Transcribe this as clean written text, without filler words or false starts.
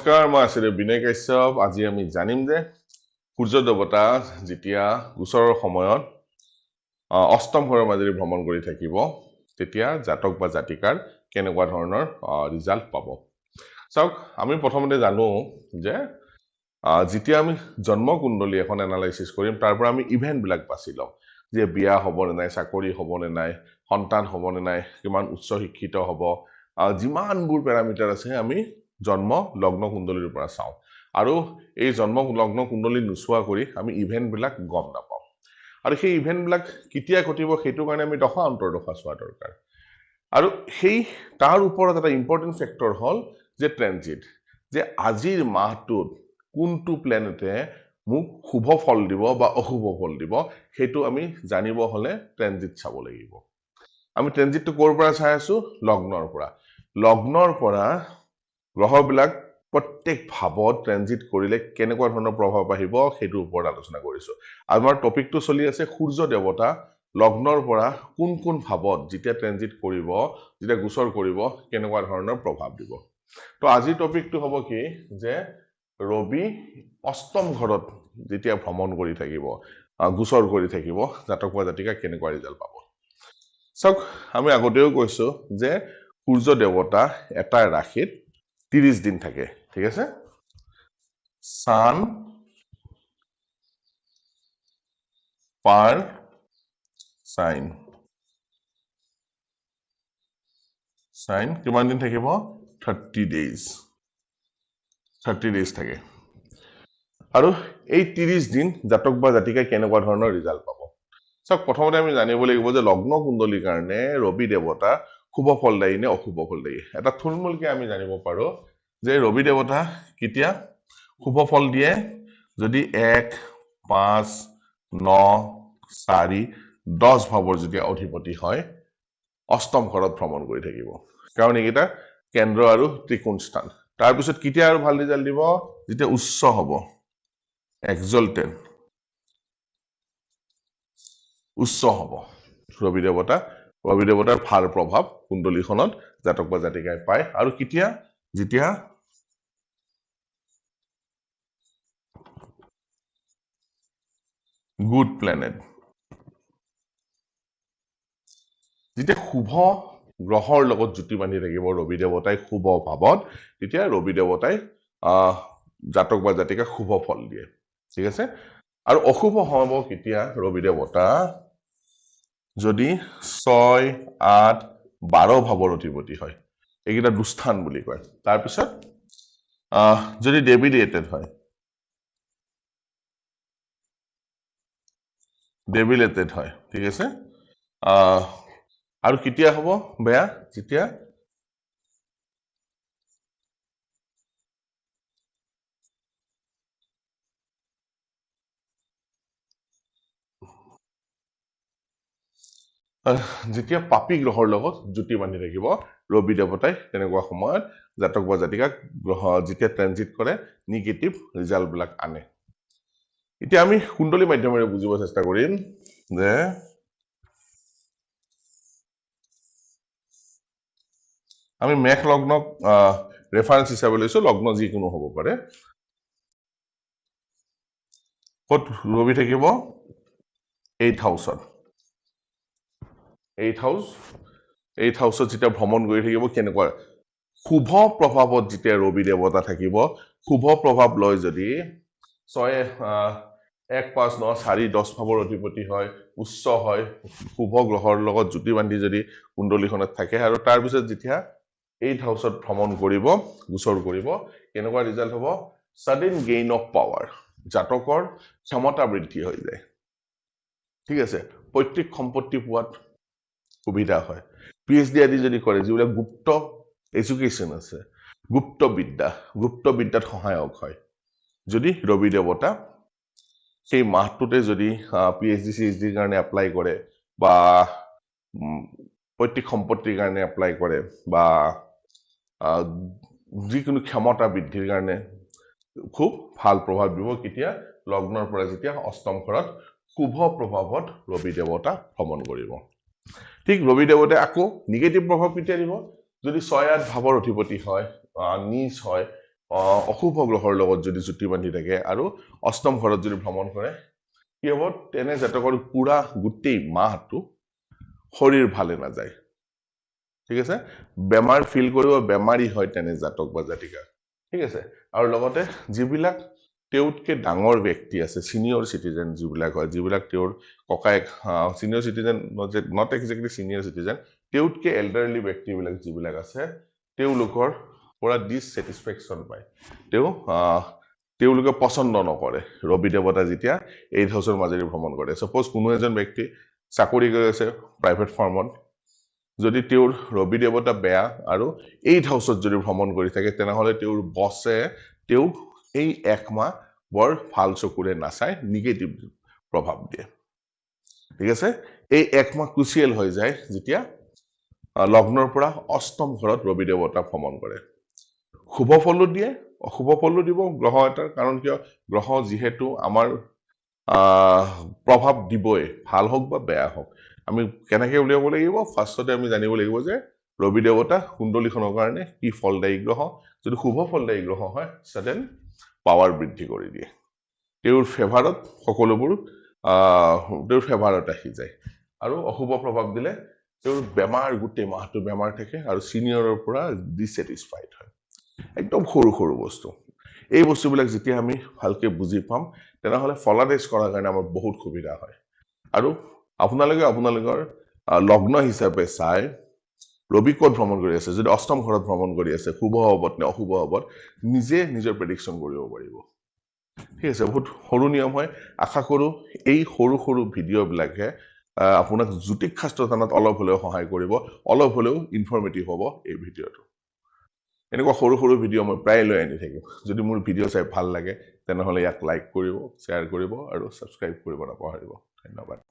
নমস্কাৰ মই আছিলো বিনয় কাশ্যপ আজি আমি জানিম যে সূৰ্য দেৱতা যেতিয়া গোচৰৰ সময়ত অষ্টম ঘৰৰ মাজেৰে ভ্ৰমণ কৰি থাকিব তেতিয়া জাতক বা জাতিকাৰ কেনেকুৱা ধৰণৰ ৰিজাল্ট পাব চাওক আমি প্ৰথমতে জানো যে যেতিয়া আমি জন্ম কুণ্ডলী এখন এনালাইসিস কৰিম তাৰ পৰা আমি ইভেন্ট বিলাক বাছি লম যে বিয়া হ'ব নে নাই চাকৰি হ'ব নে নাই সন্তান হ'ব নে নাই কিমান উচ্চ শিক্ষিত হ'ব যিমানবোৰ প্যাৰামিটাৰ আছে আমি জন্ম লগ্ন কুণ্ডলীৰ পৰা চাও আৰু এই জন্ম লগ্ন কুণ্ডলী নুচোৱা কৰি আমি ইভেন্ট বিলাক গম নাপাও আৰু সেই ইভেন্ট বিলাক কেতিয়া ঘটিব সেইটো কাৰণে আমি দশা অন্তৰ্দশা চোৱা দৰকাৰ আৰু সেই তাৰ ওপৰত এটা ইম্পৰ্টেন্ট ফেক্টৰ হল যে ট্ৰানজিট যে আজিৰ মাহটোত কোনটো প্লেনেটে মোক শুভ ফল দিব বা অশুভ ফল দিব সেইটো আমি জানিব হলে ট্ৰানজিট চাব লাগিব আমি ট্ৰানজিটটো ক'ৰ পৰা চাই আছো লগ্নৰ পৰা গ্ৰহবিলাক প্ৰত্যেক ভাৱত ট্ৰানজিট কৰিলে কেনেকুৱা ধৰণৰ প্ৰভাৱ আহিব সেইটোৰ ওপৰত আলোচনা কৰিছো আমাৰ টপিকটো চলি আছে সূৰ্য দেৱতা লগ্নৰ পৰা কোন কোন ভাৱত যেতিয়া ট্ৰানজিট কৰিব যেতিয়া গোচৰ কৰিব কেনেকুৱা ধৰণৰ প্ৰভাৱ দিব তো আজিৰ টপিকটো হ'ব কি যে ৰবি অষ্টম ঘৰত যেতিয়া ভ্ৰমণ কৰি থাকিব গোচৰ কৰি থাকিব জাতক বা জাতিকা কেনেকুৱা ৰিজাল্ট পাব চাওক আমি আগতেও কৈছো যে সূৰ্য দেৱতা এটা ৰাশিত 30 দিন থাকে ঠিক আছে সান পাৰ সাইন কিমান দিন থাকিব 30 ডেজ থাকে আৰু এই 30 দিন জাতক বা জাতিকাই কেনেকুৱা ধৰণৰ ৰিজাল্ট পাব সব প্ৰথমতে আমি জানিব লাগিব যে লগ্ন কুণ্ডলীৰ কাৰণে ৰবি দেৱতা শুভ ফলদায়ী নে অশুভ ফলদায়ী এটা থুলমূলকে আমি জানিব পাৰো যে ৰবি দেৱতা কেতিয়া শুভ ফল দিয়ে যদি 1 5 9 4 10 ভাৱৰ যেতিয়া অধিপতি হয় অষ্টম ঘৰত ভ্ৰমণ কৰি থাকিব কাৰণ এইটা কেন্দ্ৰ আৰু ত্ৰিকোণ স্থান তাৰ পিছত কেতিয়া আৰু ভাল ৰিজাল্ট দিব যেতিয়া উচ্চ হ'ব এক্সল্টেড উচ্চ হ'ব ৰবি দেৱতাৰ ভাল প্ৰভাৱ কুণ্ডলীখনত জাতক বা জাতিকাই পায় আৰু কেতিয়া যেতিয়া গুড প্লেনেট যেতিয়া শুভ গ্ৰহৰ লগত জুতি বান্ধি থাকিব ৰবি দেৱতাই শুভ ভাৱত তেতিয়া ৰবি দেৱতাই জাতক বা জাতিকাক শুভ ফল দিয়ে ঠিক আছে আৰু অশুভ হ'ব কেতিয়া ৰবি দেৱতা যদি 6 8 12 ভাৱৰ অধিপতি হয় এইকেইটা দুস্থান বুলি কয় তাৰ পিছত যদি ডেবিলিয়েটেড হয় ঠিক আছে আৰু কেতিয়া হ'ব বেয়া যেতিয়া যেতিয়া পাপী গ্ৰহৰ লগত জুতি বান্ধি থাকিব ৰবি দেৱতাই তেনেকুৱা সময়ত জাতক বা জাতিকাক গ্ৰহ যেতিয়া ট্ৰানজিট কৰে নিগেটিভ ৰিজাল্ট বিলাক আনে এতিয়া আমি কুণ্ডলী মাধ্যমেৰে বুজিব চেষ্টা কৰিম যে আমি মেঘ লগ্নক ৰেফাৰেন্স হিচাপে লৈছো লগ্ন যিকোনো হ'ব পাৰে ক'ত ৰবি থাকিব 8 হাউচত 8 হাউচত যেতিয়া ভ্ৰমণ কৰি থাকিব কেনেকুৱা শুভ প্ৰভাৱত যেতিয়া ৰবি দেৱতা থাকিব শুভ প্ৰভাৱ লয় যদি 6 1 5 9 4 10 ভাৱৰ অধিপতি হয় উচ্চ হয় শুভ গ্ৰহৰ লগত জুতি বান্ধি যদি কুণ্ডলীখনত থাকে আৰু তাৰ পিছত যেতিয়া 8 হাউচত ভ্ৰমণ কৰিব গোচৰ কৰিব কেনেকুৱা ৰিজাল্ট হ'ব সাডেন গেইন অফ পাৱাৰ জাতকৰ ক্ষমতা বৃদ্ধি হৈ যায় ঠিক আছে পৈতৃক সম্পত্তি পোৱাত সুবিধা হয় PhD আদি যদি কৰে যিবিলাক গুপ্ত এডুকেশ্যন আছে গুপ্ত বিদ্যাত সহায়ক হয় যদি ৰবি দেৱতা সেই মাহটোতে যদি PhD ChD কাৰণে এপ্লাই কৰে বা পৈতৃক সম্পত্তিৰ কাৰণে এপ্লাই কৰে বা যিকোনো ক্ষমতা বৃদ্ধিৰ কাৰণে খুব ভাল প্ৰভাৱ দিব কেতিয়া লগ্নৰ পৰা যেতিয়া অষ্টম ঘৰত শুভ প্ৰভাৱত ৰবি দেৱতা ভ্ৰমণ কৰিব ঠিক ৰবি দেৱতাই আকৌ নিগেটিভ প্ৰভাৱ কেতিয়া দিব যদি 6 8 ভাৱৰ অধিপতি হয় নিজ হয় অশুভ গ্ৰহৰ লগত যদি জুতি বান্ধি থাকে আৰু অষ্টম ঘৰত যদি ভ্ৰমণ কৰে কি হ'ব তেনে জাতকৰ পুৰা গোটেই মাহটো শৰীৰ ভালে নাযায় ঠিক আছে বেমাৰ ফিল কৰিব বেমাৰী হয় তেনে জাতক বা জাতিকা ঠিক আছে আৰু লগতে যিবিলাক তেওঁতকে ডাঙৰ ব্যক্তি আছে সিনিয়ৰ সিটিজেন যিবিলাক হয় যিবিলাক তেওঁৰ ককায়েক senior citizen not exactly senior citizen তেওঁতকে এল্ডাৰলি ব্যক্তিবিলাক যিবিলাক আছে তেওঁলোকৰ পৰা ডিসস্যাটিসফ্যাকশন পায় তেওঁলোকে পছন্দ নকৰে ৰবি দেৱতা যেতিয়া 8 হাউসৰ মাজেৰে ভ্ৰমণ কৰে সপোজ কোনো এজন ব্যক্তি চাকৰি কৰি আছে প্ৰাইভেট ফাৰ্মত যদি তেওঁৰ ৰবি দেৱতা বেয়া আৰু 8 হাউসত যদি ভ্ৰমণ কৰি থাকে তেনেহলে তেওঁৰ বছে তেওঁক এই একমাহ বৰ ভাল চকুৰে নাচায় নিগেটিভ প্ৰভাৱ দিয়ে ঠিক আছে এই একমাহ ক্ৰুচিয়েল হৈ যায় যেতিয়া লগ্নৰ পৰা অষ্টম ঘৰত ৰবি দেৱতা ভ্ৰমণ কৰে শুভ ফলো দিয়ে অশুভ ফলো দিব গ্ৰহ এটাৰ কাৰণ কিয় গ্ৰহ যিহেতু আমাৰ প্ৰভাৱ দিবই ভাল হোক বা বেয়া হোক আমি কেনেকৈ উলিয়াব লাগিব ফাৰ্ষ্টতে আমি জানিব লাগিব যে ৰবি দেৱতা কুণ্ডলীখনৰ কাৰণে কি ফলদায়ী গ্ৰহ যদি শুভ ফলদায়ী গ্ৰহ হয় সাডেন পাৱাৰ বৃদ্ধি কৰি দিয়ে তেওঁৰ ফেভাৰত সকলোবোৰ তেওঁৰ ফেভাৰত আহি যায় আৰু অশুভ প্ৰভাৱ দিলে তেওঁৰ বেমাৰ গোটেই মাহটো বেমাৰ থাকে আৰু সিনিয়ৰৰ পৰা ডিসস্যাটিসফাইড হয় একদম সৰু সৰু বস্তু এই বস্তুবিলাক যেতিয়া আমি ভালকে বুজি পাম তেনেহলে ফলাদেশ কৰাৰ কাৰণে আমাৰ বহুত সুবিধা হয় আৰু আপোনালোকৰ লগ্ন হিচাপে চাই ৰবি ক'ত ভ্ৰমণ কৰি আছে যদি অষ্টম ঘৰত ভ্ৰমণ কৰি আছে শুভ হবত নে অশুভ হবত নিজে নিজৰ প্ৰেডিকশ্যন কৰিব পাৰিব ঠিক আছে বহুত সৰু নিয়ম হয় আশা কৰোঁ এই সৰু সৰু ভিডিঅ'বিলাকে আপোনাক জ্যোতিষ শাস্ত্ৰ জানাত অলপ হ'লেও সহায় কৰিব অলপ হ'লেও ইনফৰ্মেটিভ হ'ব এই ভিডিঅ'টো এনেকুৱা সৰু সৰু ভিডিঅ' মই প্ৰায় লৈ আনি থাকিম যদি মোৰ ভিডিঅ' চাই ভাল লাগে তেনেহ'লে ইয়াক লাইক কৰিব শ্বেয়াৰ কৰিব আৰু ছাবস্ক্ৰাইব কৰিব নাপাহৰিব ধন্যবাদ